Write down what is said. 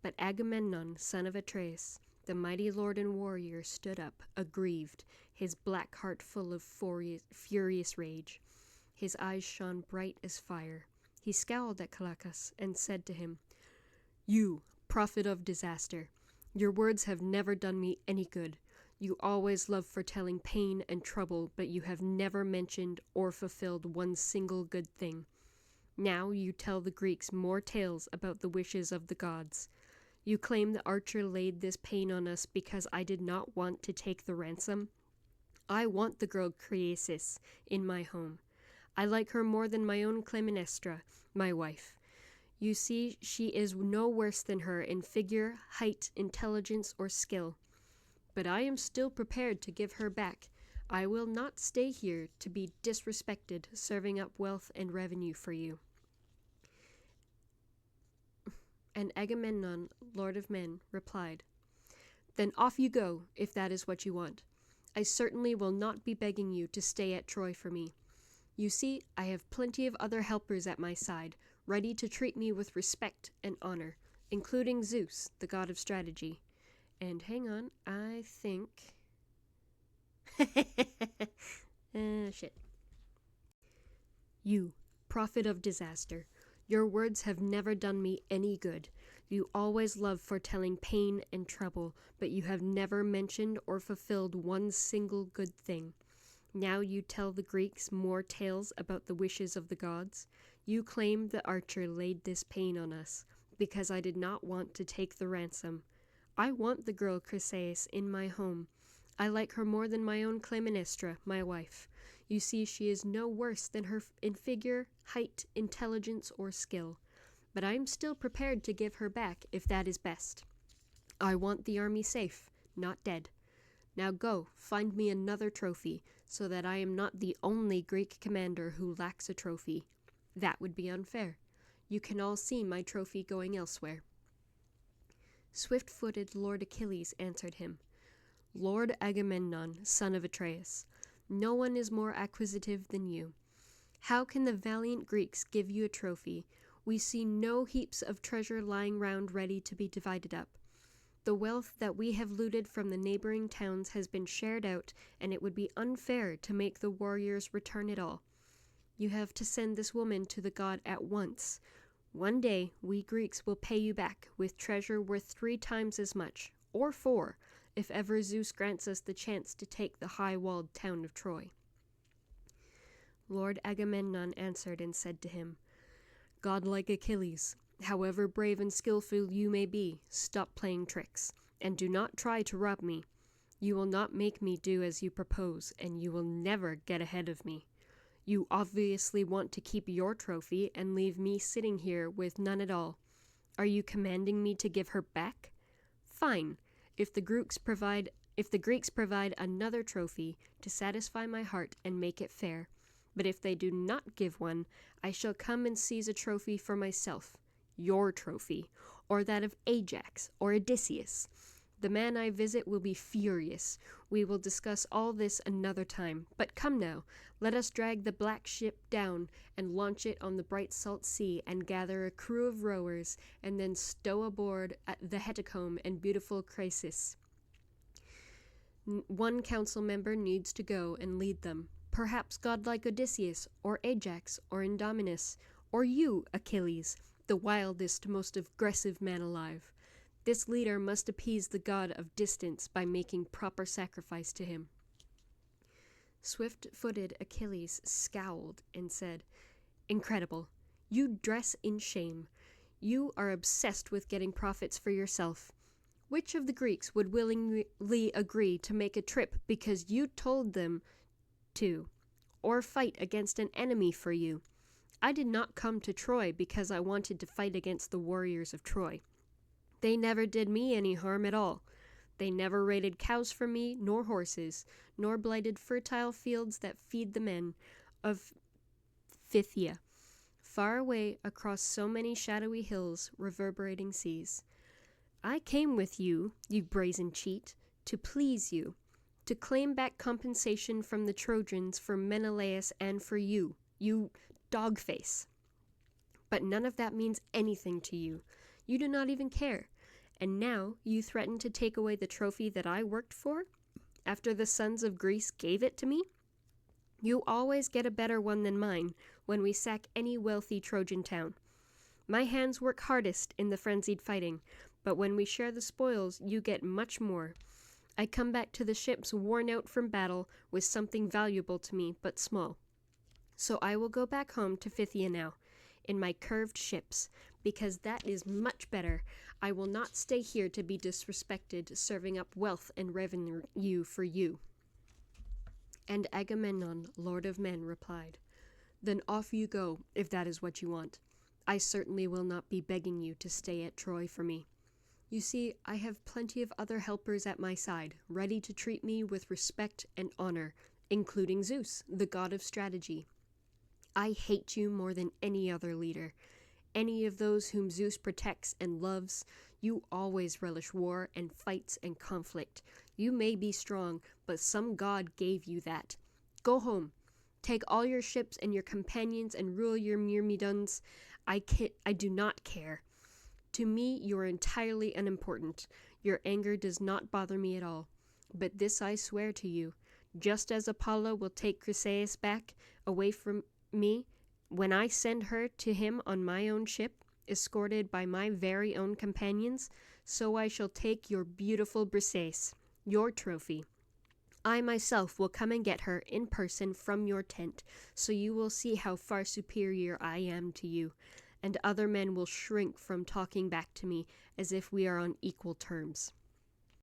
But Agamemnon, son of Atreus, the mighty lord and warrior, stood up, aggrieved, his black heart full of furious rage. His eyes shone bright as fire. He scowled at Calchas and said to him, "You, prophet of disaster, your words have never done me any good. You always love foretelling pain and trouble, but you have never mentioned or fulfilled one single good thing. Now you tell the Greeks more tales about the wishes of the gods. You claim the archer laid this pain on us because I did not want to take the ransom. I want the girl Creusis in my home. I like her more than my own Clytemnestra, my wife. You see, she is no worse than her in figure, height, intelligence, or skill. But I am still prepared to give her back. I will not stay here to be disrespected, serving up wealth and revenue for you." And Agamemnon, lord of men, replied, "Then off you go, if that is what you want. I certainly will not be begging you to stay at Troy for me. You see, I have plenty of other helpers at my side, ready to treat me with respect and honor, including Zeus, the god of strategy. And hang on, I think... shit. You, prophet of disaster, your words have never done me any good. You always love foretelling pain and trouble, but you have never mentioned or fulfilled one single good thing. Now you tell the Greeks more tales about the wishes of the gods. You claim the archer laid this pain on us, because I did not want to take the ransom. I want the girl Chryseis in my home. I like her more than my own Clytemnestra, my wife. You see, she is no worse than her in figure, height, intelligence, or skill. But I am still prepared to give her back if that is best. I want the army safe, not dead. Now go, find me another trophy, so that I am not the only Greek commander who lacks a trophy. That would be unfair. You can all see my trophy going elsewhere." Swift-footed Lord Achilles answered him, "Lord Agamemnon, son of Atreus, no one is more acquisitive than you. How can the valiant Greeks give you a trophy? We see no heaps of treasure lying round ready to be divided up. The wealth that we have looted from the neighboring towns has been shared out, and it would be unfair to make the warriors return it all. You have to send this woman to the god at once. One day we Greeks will pay you back with treasure worth 3 times as much, or 4, if ever Zeus grants us the chance to take the high-walled town of Troy." Lord Agamemnon answered and said to him, "Godlike Achilles, however brave and skillful you may be, stop playing tricks, and do not try to rob me. You will not make me do as you propose, and you will never get ahead of me. You obviously want to keep your trophy and leave me sitting here with none at all. Are you commanding me to give her back? Fine, if the Greeks provide another trophy to satisfy my heart and make it fair. But if they do not give one, I shall come and seize a trophy for myself. Your trophy, or that of Ajax or Odysseus. The man I visit will be furious. We will discuss all this another time. But come now, let us drag the black ship down and launch it on the bright salt sea and gather a crew of rowers and then stow aboard at the Hecatomb and beautiful Chryseis. One council member needs to go and lead them. Perhaps godlike Odysseus or Ajax or Indominus, or you, Achilles, the wildest, most aggressive man alive. This leader must appease the god of distance by making proper sacrifice to him." Swift-footed Achilles scowled and said, "Incredible. You dress in shame. You are obsessed with getting profits for yourself. Which of the Greeks would willingly agree to make a trip because you told them to, or fight against an enemy for you? I did not come to Troy because I wanted to fight against the warriors of Troy. They never did me any harm at all. They never raided cows for me, nor horses, nor blighted fertile fields that feed the men of Phthia, far away across so many shadowy hills, reverberating seas. I came with you, you brazen cheat, to please you, to claim back compensation from the Trojans for Menelaus and for you, you dogface. But none of that means anything to you. You do not even care. And now you threaten to take away the trophy that I worked for, after the sons of Greece gave it to me? You always get a better one than mine when we sack any wealthy Trojan town. My hands work hardest in the frenzied fighting, but when we share the spoils, you get much more. I come back to the ships worn out from battle with something valuable to me, but small. So I will go back home to Phthia now, in my curved ships, because that is much better. I will not stay here to be disrespected, serving up wealth and revenue for you." And Agamemnon, lord of men, replied, "Then off you go, if that is what you want. I certainly will not be begging you to stay at Troy for me. You see, I have plenty of other helpers at my side, ready to treat me with respect and honor, including Zeus, the god of strategy. I hate you more than any other leader. Any of those whom Zeus protects and loves, you always relish war and fights and conflict. You may be strong, but some god gave you that. Go home. Take all your ships and your companions and rule your Myrmidons. I do not care. To me, you are entirely unimportant. Your anger does not bother me at all. But this I swear to you, just as Apollo will take Chryseis back away from me, when I send her to him on my own ship, escorted by my very own companions, so I shall take your beautiful Briseis, your trophy. I myself will come and get her in person from your tent, so you will see how far superior I am to you, and other men will shrink from talking back to me as if we are on equal terms."